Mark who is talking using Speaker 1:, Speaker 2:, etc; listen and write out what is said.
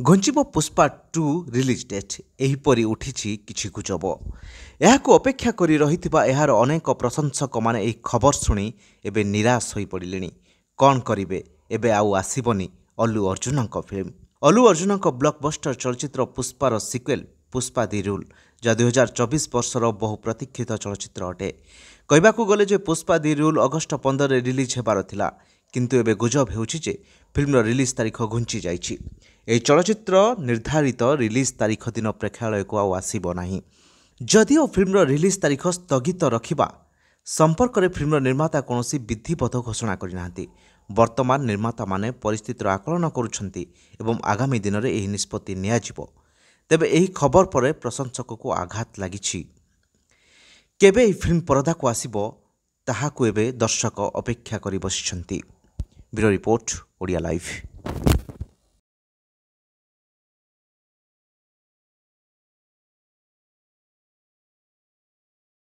Speaker 1: घुंचब Pushpa 2 release date एहीपरि उठिछि किछि गुजब। एहाकु अपेक्षा करि रहिथिबा एहार अनेक प्रशंसक माने एही खबर शुणी एबे निराश होई पड़िलेनि। कौन करिवे एबे आउ आसिबनी अल्लू अर्जुनक फिल्म। अल्लू अर्जुनक ब्लॉकबस्टर चलचित्र पुष्पार सिक्वेल पुष्पा दि रूल जा 2024 वर्षर बहु प्रतीक्षित चलचित्र अटे। कहबाकू गले जे पुष्पा दि रूल अगस्ट 15 रे रिलीज हेबार थिला, किंतु एबे गुजब हेउछि जे फिल्मर रिलीज तारीख घुंची जाइछि। एही चलचित्र निर्धारित रिलीज तारीख दिन प्रेक्षालय को आउ आसिब नाही। जदिओ फिल्मर रिलीज तारीख स्थगित रखिबा संपर्क में फिल्मर निर्माता कौनसी विधिवत घोषणा करिनाहांती। वर्तमान निर्माता माने परिस्थितिर आकलन करुछंती एवं आगामी दिन में यह निष्पत्ति नियाजिबो। तेबे एही खबर पर प्रशंसक को आघात लागिछि। केबे एही फिल्म परदा को आसिबो ताहाकू एबे दर्शक अपेक्षा करि बसिछंती। Bureau report, Odia live.